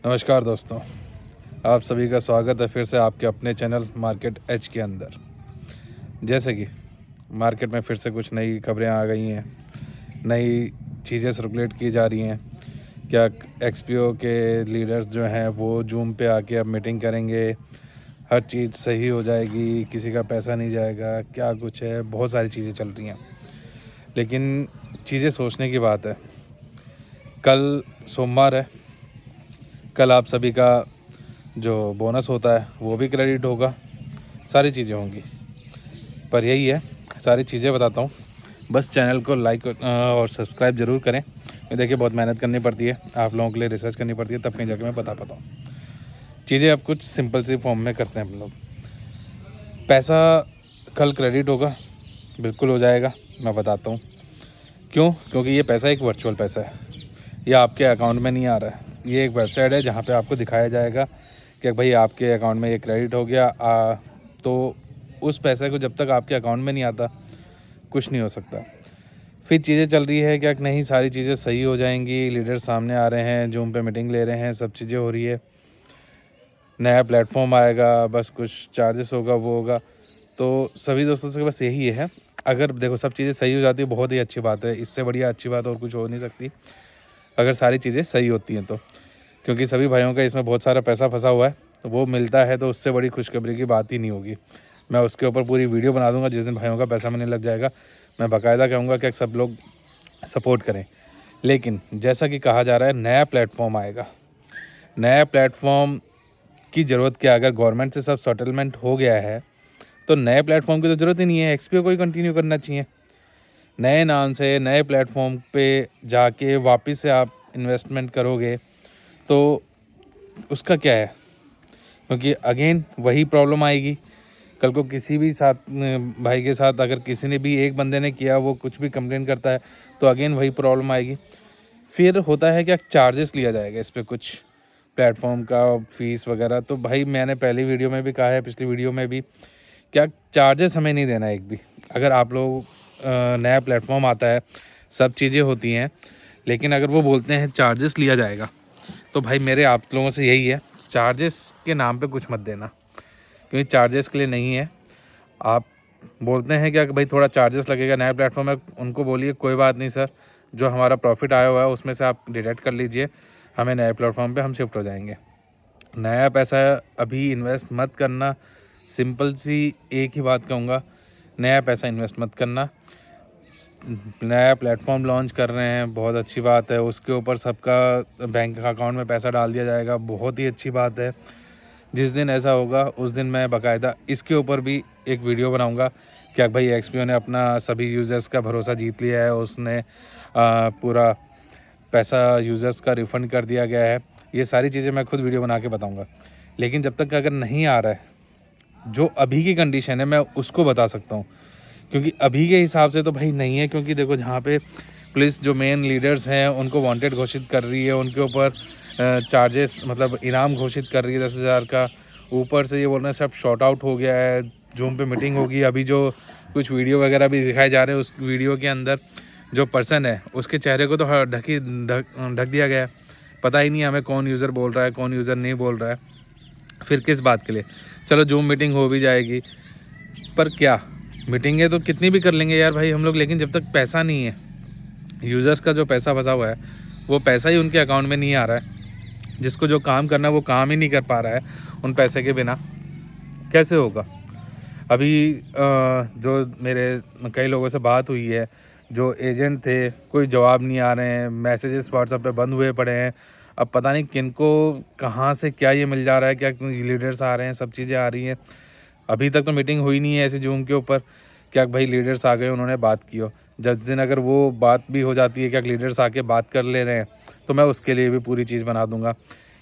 नमस्कार दोस्तों, आप सभी का स्वागत है फिर से आपके अपने चैनल मार्केट एज के अंदर। जैसे कि मार्केट में फिर से कुछ नई खबरें आ गई हैं, नई चीज़ें सर्कुलेट की जा रही हैं। क्या एक्सपीओ के लीडर्स जो हैं वो जूम पे आके अब मीटिंग करेंगे, हर चीज़ सही हो जाएगी, किसी का पैसा नहीं जाएगा, क्या कुछ है, बहुत सारी चीज़ें चल रही हैं। लेकिन चीज़ें सोचने की बात है। कल सोमवार है, कल आप सभी का जो बोनस होता है वो भी क्रेडिट होगा, सारी चीज़ें होंगी। पर यही है, सारी चीज़ें बताता हूँ। बस चैनल को लाइक और सब्सक्राइब ज़रूर करें। ये देखिए बहुत मेहनत करनी पड़ती है, आप लोगों के लिए रिसर्च करनी पड़ती है, तब कहीं जाके मैं बता पाता हूँ। चीज़ें अब कुछ सिंपल सी फॉर्म में करते हैं हम लोग। पैसा कल क्रेडिट होगा, बिल्कुल हो जाएगा, मैं बताता हूँ क्यों। क्योंकि ये पैसा एक वर्चुअल पैसा है, ये आपके अकाउंट में नहीं आ रहा है। ये एक वेबसाइट है जहाँ पे आपको दिखाया जाएगा कि भाई आपके अकाउंट में ये क्रेडिट हो गया। तो उस पैसे को जब तक आपके अकाउंट में नहीं आता कुछ नहीं हो सकता। फिर चीज़ें चल रही है क्या नहीं, सारी चीज़ें सही हो जाएंगी, लीडर सामने आ रहे हैं, जूम पे मीटिंग ले रहे हैं, सब चीज़ें हो रही है, नया प्लेटफॉर्म आएगा, बस कुछ चार्जेस होगा, वो होगा। तो सभी दोस्तों से बस यही है, अगर देखो सब चीज़ें सही हो जाती है बहुत ही अच्छी बात है, इससे बढ़िया अच्छी बात और कुछ हो नहीं सकती अगर सारी चीज़ें सही होती हैं तो। क्योंकि सभी भाइयों का इसमें बहुत सारा पैसा फंसा हुआ है, तो वो मिलता है तो उससे बड़ी खुशखबरी की बात ही नहीं होगी। मैं उसके ऊपर पूरी वीडियो बना दूंगा जिस दिन भाइयों का पैसा मिलने लग जाएगा। मैं बाकायदा कहूँगा कि सब लोग सपोर्ट करें। लेकिन जैसा कि कहा जा रहा है नया प्लेटफॉर्म आएगा, नया प्लेटफॉर्म की ज़रूरत क्या, अगर गवर्नमेंट से सब सेटलमेंट हो गया है तो नए प्लेटफॉर्म की तो ज़रूरत ही नहीं है, एक्सपीओ को ही कंटिन्यू करना चाहिए। नए नाम से नए प्लेटफॉर्म पे जाके वापस से आप इन्वेस्टमेंट करोगे तो उसका क्या है, क्योंकि अगेन वही प्रॉब्लम आएगी। कल को किसी भी साथ भाई के साथ अगर किसी ने भी एक बंदे ने किया, वो कुछ भी कंप्लेन करता है तो अगेन वही प्रॉब्लम आएगी। फिर होता है क्या, चार्जेस लिया जाएगा इस पर कुछ प्लेटफॉर्म का, फीस वगैरह। तो भाई मैंने पहली वीडियो में भी कहा है, पिछली वीडियो में भी, क्या चार्जेस हमें नहीं देना एक भी। अगर आप लोग नया प्लेटफॉर्म आता है, सब चीज़ें होती हैं, लेकिन अगर वो बोलते हैं चार्जेस लिया जाएगा तो भाई मेरे आप लोगों से यही है, चार्जेस के नाम पे कुछ मत देना, क्योंकि चार्जेस के लिए नहीं है। आप बोलते हैं क्या कि भाई थोड़ा चार्जेस लगेगा, नया प्लेटफॉर्म है, उनको बोलिए कोई बात नहीं सर, जो हमारा प्रॉफिट आया हुआ है उसमें से आप डिडक्ट कर लीजिए, हमें नए प्लेटफॉर्म पे हम शिफ्ट हो जाएंगे। नया पैसा अभी इन्वेस्ट मत करना। सिंपल सी एक ही बात कहूँगा, नया पैसा इन्वेस्ट मत करना। नया प्लेटफॉर्म लॉन्च कर रहे हैं, बहुत अच्छी बात है, उसके ऊपर सबका बैंक अकाउंट में पैसा डाल दिया जाएगा, बहुत ही अच्छी बात है। जिस दिन ऐसा होगा उस दिन मैं बाकायदा इसके ऊपर भी एक वीडियो बनाऊंगा। क्या भाई एक्सपीओ ने अपना सभी यूज़र्स का भरोसा जीत लिया है, उसने पूरा पैसा यूज़र्स का रिफ़ंड कर दिया गया है, ये सारी चीज़ें मैं खुद वीडियो बना के बताऊंगा। लेकिन जब तक अगर नहीं आ रहा है, जो अभी की कंडीशन है मैं उसको बता सकता हूँ, क्योंकि अभी के हिसाब से तो भाई नहीं है। क्योंकि देखो जहाँ पे पुलिस जो मेन लीडर्स हैं उनको वांटेड घोषित कर रही है, उनके ऊपर चार्जेस मतलब इनाम घोषित कर रही है 10,000 का। ऊपर से ये बोल रहे हैं सब शॉर्ट आउट हो गया है, जूम पे मीटिंग होगी। अभी जो कुछ वीडियो वगैरह भी दिखाए जा रहे हैं, उस वीडियो के अंदर जो पर्सन है उसके चेहरे को तो ढक दिया गया है, पता ही नहीं हमें कौन यूज़र बोल रहा है कौन यूज़र नहीं बोल रहा है। फिर किस बात के लिए, चलो जूम मीटिंग हो भी जाएगी, पर क्या मीटिंगें तो कितनी भी कर लेंगे यार भाई हम लोग, लेकिन जब तक पैसा नहीं है, यूज़र्स का जो पैसा फंसा हुआ है वो पैसा ही उनके अकाउंट में नहीं आ रहा है, जिसको जो काम करना है वो काम ही नहीं कर पा रहा है उन पैसे के बिना, कैसे होगा। अभी जो मेरे कई लोगों से बात हुई है, जो एजेंट थे कोई जवाब नहीं आ रहे हैं, मैसेजेस व्हाट्सएप पे बंद हुए पड़े हैं। अब पता नहीं किनको कहाँ से क्या ये मिल जा रहा है, क्या लीडर्स आ रहे हैं, सब चीज़ें आ रही हैं। अभी तक तो मीटिंग हुई नहीं है ऐसे जूम के ऊपर, क्या भाई लीडर्स आ गए उन्होंने बात की हो। जिस दिन अगर वो बात भी हो जाती है, क्या लीडर्स आके बात कर ले रहे हैं, तो मैं उसके लिए भी पूरी चीज़ बना दूंगा।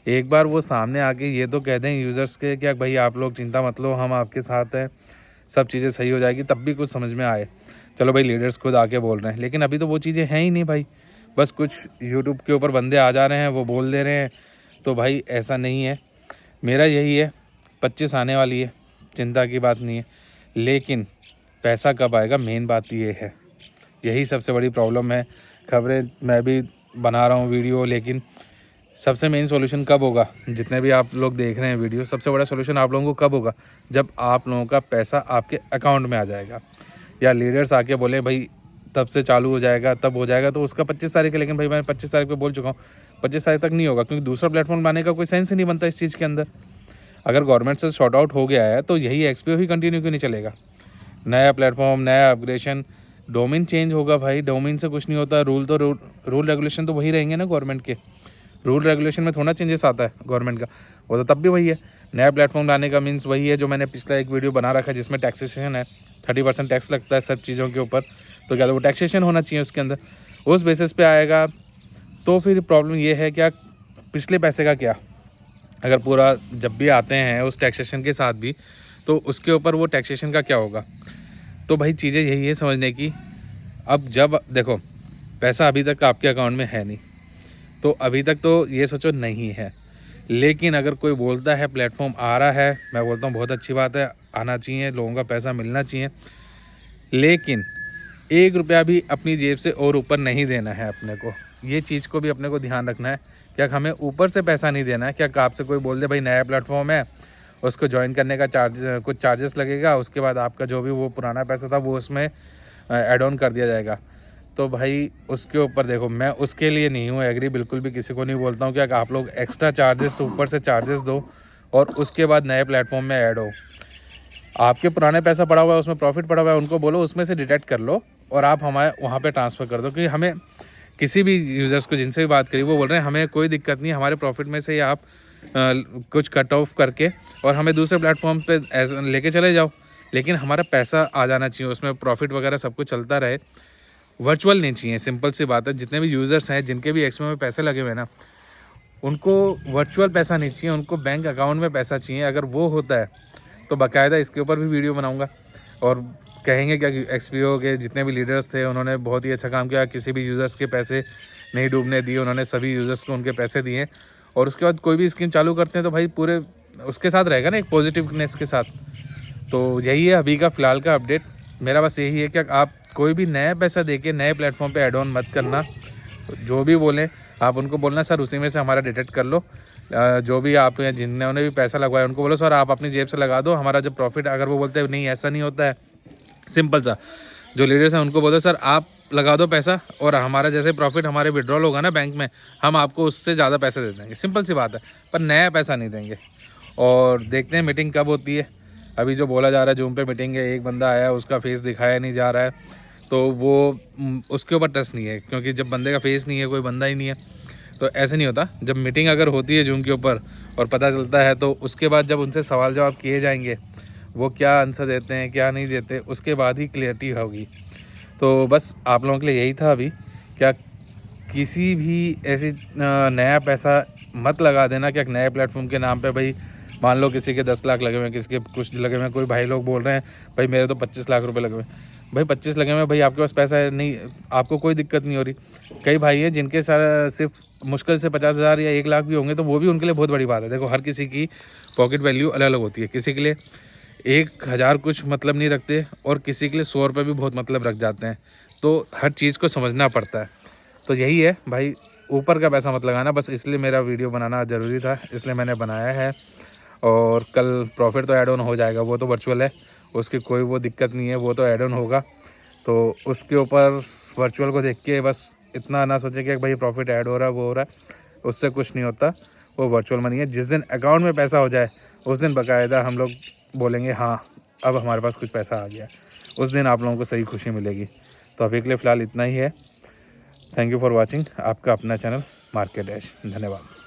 एक बार वो सामने आके ये तो कह दें यूज़र्स के क्या भाई आप लोग चिंता मत लो, हम आपके साथ हैं, सब चीज़ें सही हो जाएगी, तब भी कुछ समझ में आए। चलो भाई लीडर्स खुद आके बोल रहे हैं, लेकिन अभी तो वो चीज़ें हैं ही नहीं भाई। बस कुछ यूट्यूब के ऊपर बंदे आ जा रहे हैं, वो बोल दे रहे हैं। तो भाई ऐसा नहीं है, मेरा यही है, 25 आने वाली है, चिंता की बात नहीं है। लेकिन पैसा कब आएगा, मेन बात ये है, यही सबसे बड़ी प्रॉब्लम है। खबरें मैं भी बना रहा हूँ वीडियो, लेकिन सबसे मेन सॉल्यूशन कब होगा, जितने भी आप लोग देख रहे हैं वीडियो, सबसे बड़ा सॉल्यूशन आप लोगों को कब होगा, जब आप लोगों का पैसा आपके अकाउंट में आ जाएगा, या लीडर्स आके बोले भाई तब से चालू हो जाएगा, तब हो जाएगा, तो उसका 25 तारीख है। लेकिन भाई मैं 25 तारीख पे बोल चुका हूँ, 25 तारीख तक नहीं होगा, क्योंकि दूसरा प्लेटफॉर्म बनाने का कोई सेंस ही नहीं बनता इस चीज़ के अंदर। अगर गवर्नमेंट से शॉर्ट आउट हो गया है तो यही एक्सपीओ ही कंटिन्यू क्यों नहीं चलेगा। नया प्लेटफॉर्म, नया अपग्रेडेशन, डोमेन चेंज होगा भाई, डोमेन से कुछ नहीं होता। रूल रेगुलेशन तो वही रहेंगे ना गवर्नमेंट के। रूल रेगुलेशन में थोड़ा चेंजेस आता है गवर्नमेंट का, वो तो तब भी वही है। नया प्लेटफॉर्म लाने का मीन्स वही है जो मैंने पिछला एक वीडियो बना रखा है जिसमें टैक्सेशन है, 30% टैक्स लगता है सब चीज़ों के ऊपर, तो क्या वो टैक्सेशन होना चाहिए उसके अंदर, उस बेसिस पे आएगा। तो फिर प्रॉब्लम ये है क्या, पिछले पैसे का क्या, अगर पूरा जब भी आते हैं उस टैक्सेशन के साथ भी, तो उसके ऊपर वो टैक्सेशन का क्या होगा। तो भाई चीज़ें यही है समझने की। अब जब देखो पैसा अभी तक आपके अकाउंट में है नहीं, तो अभी तक तो ये सोचो नहीं है, लेकिन अगर कोई बोलता है प्लेटफॉर्म आ रहा है, मैं बोलता हूँ बहुत अच्छी बात है, आना चाहिए, लोगों का पैसा मिलना चाहिए, लेकिन 1 रुपया भी अपनी जेब से और ऊपर नहीं देना है अपने को। ये चीज़ को भी अपने को ध्यान रखना है। क्या हमें ऊपर से पैसा नहीं देना है, क्या आपसे कोई बोल दे भाई नया प्लेटफॉर्म है, उसको ज्वाइन करने का कुछ चार्जेस लगेगा, उसके बाद आपका जो भी वो पुराना पैसा था वो उसमें ऐड ऑन कर दिया जाएगा। तो भाई उसके ऊपर देखो, मैं उसके लिए नहीं हूँ एग्री, बिल्कुल भी किसी को नहीं बोलता हूँ कि आप लोग एक्स्ट्रा चार्जेस ऊपर से चार्जेस दो और उसके बाद नए प्लेटफॉर्म में ऐड हो। आपके पुराने पैसा पड़ा हुआ है, उसमें प्रॉफिट पड़ा हुआ है, उनको बोलो उसमें से डिडक्ट कर लो और आप हमारे वहाँ पे ट्रांसफ़र कर दो। क्योंकि हमें किसी भी यूज़र्स को जिनसे भी बात करी वो बोल रहे हैं हमें कोई दिक्कत नहीं, हमारे प्रॉफिट में से ही आप कुछ कट ऑफ करके और हमें दूसरे प्लेटफॉर्म पे लेके चले जाओ, लेकिन हमारा पैसा आ जाना चाहिए, उसमें प्रॉफिट वगैरह सब कुछ चलता रहे, वर्चुअल नहीं चाहिए। सिंपल सी बात है, जितने भी यूज़र्स हैं जिनके भी एक्सपो में पैसे लगे हुए हैं ना, उनको वर्चुअल पैसा नहीं चाहिए, उनको बैंक अकाउंट में पैसा चाहिए। अगर वो होता है तो बाकायदा इसके ऊपर भी वीडियो बनाऊंगा और कहेंगे क्या कि एक्सपीओ के जितने भी लीडर्स थे उन्होंने बहुत ही अच्छा काम किया, किसी भी यूज़र्स के पैसे नहीं डूबने दिए, उन्होंने सभी यूज़र्स को उनके पैसे दिए। और उसके बाद कोई भी स्कीम चालू करते हैं तो भाई पूरे उसके साथ रहेगा ना, एक पॉजिटिवनेस के साथ। तो यही है अभी का फ़िलहाल का अपडेट मेरा, बस यही है कि आप कोई भी नया पैसा देके नए प्लेटफॉर्म पे ऐड ऑन मत करना। जो भी बोलें आप उनको बोलना सर उसी में से हमारा डिटेक्ट कर लो। जो भी आप जिन्होंने भी पैसा लगवाया उनको बोलो सर आप अपनी जेब से लगा दो, हमारा जब प्रॉफिट, अगर वो बोलते हैं नहीं ऐसा नहीं होता है, सिंपल सा, जो लीडर्स हैं उनको बोलो सर आप लगा दो पैसा और हमारा जैसे प्रॉफिट हमारे विड्रॉल होगा ना बैंक में, हम आपको उससे ज़्यादा पैसे दे देंगे। सिंपल सी बात है, पर नया पैसा नहीं देंगे। और देखते हैं मीटिंग कब होती है। अभी जो बोला जा रहा है जूम पे मीटिंग है, एक बंदा आया उसका फेस दिखाया नहीं जा रहा है, तो वो उसके ऊपर ट्रस्ट नहीं है, क्योंकि जब बंदे का फेस नहीं है, कोई बंदा ही नहीं है, तो ऐसे नहीं होता। जब मीटिंग अगर होती है जूम के ऊपर और पता चलता है, तो उसके बाद जब उनसे सवाल जवाब किए जाएंगे, वो क्या आंसर देते हैं क्या नहीं देते, उसके बाद ही क्लियरिटी होगी। तो बस आप लोगों के लिए यही था अभी, क्या किसी भी ऐसी नया पैसा मत लगा देना कि नए प्लेटफॉर्म के नाम पे। भाई मान लो किसी के 10 लाख लगे हुए हैं, किसी के कुछ लगे हुए हैं, कोई भाई लोग बोल रहे हैं भाई मेरे तो 25 लाख रुपए लगे हुए हैं। भाई 25 लगे हुए हैं, भाई आपके पास पैसा है नहीं, आपको कोई दिक्कत नहीं हो रही। कई भाई हैं जिनके साथ सिर्फ मुश्किल से 50,000 या 1 लाख भी होंगे, तो वो भी उनके लिए बहुत बड़ी बात है। देखो हर किसी की पॉकेट वैल्यू अलग अलग होती है, किसी के लिए 1,000 कुछ मतलब नहीं रखते और किसी के लिए 100 रुपये भी बहुत मतलब रख जाते हैं। तो हर चीज़ को समझना पड़ता है। तो यही है भाई, ऊपर का पैसा मत लगाना, बस इसलिए मेरा वीडियो बनाना ज़रूरी था, इसलिए मैंने बनाया है। और कल प्रॉफिट तो ऐड ऑन हो जाएगा, वो तो वर्चुअल है, उसकी कोई वो दिक्कत नहीं है, वो तो ऐड ऑन होगा। तो उसके ऊपर वर्चुअल को देख के बस इतना ना सोचे कि भाई प्रॉफिट ऐड हो रहा है वो हो रहा है, उससे कुछ नहीं होता। वो वर्चुअल मनी है। जिस दिन अकाउंट में पैसा हो जाए उस दिन बाकायदा हम लोग बोलेंगे हाँ अब हमारे पास कुछ पैसा आ गया, उस दिन आप लोगों को सही खुशी मिलेगी। तो अभी के लिए फ़िलहाल इतना ही है। थैंक यू फॉर वॉचिंग, आपका अपना चैनल मार्केट डैश। धन्यवाद।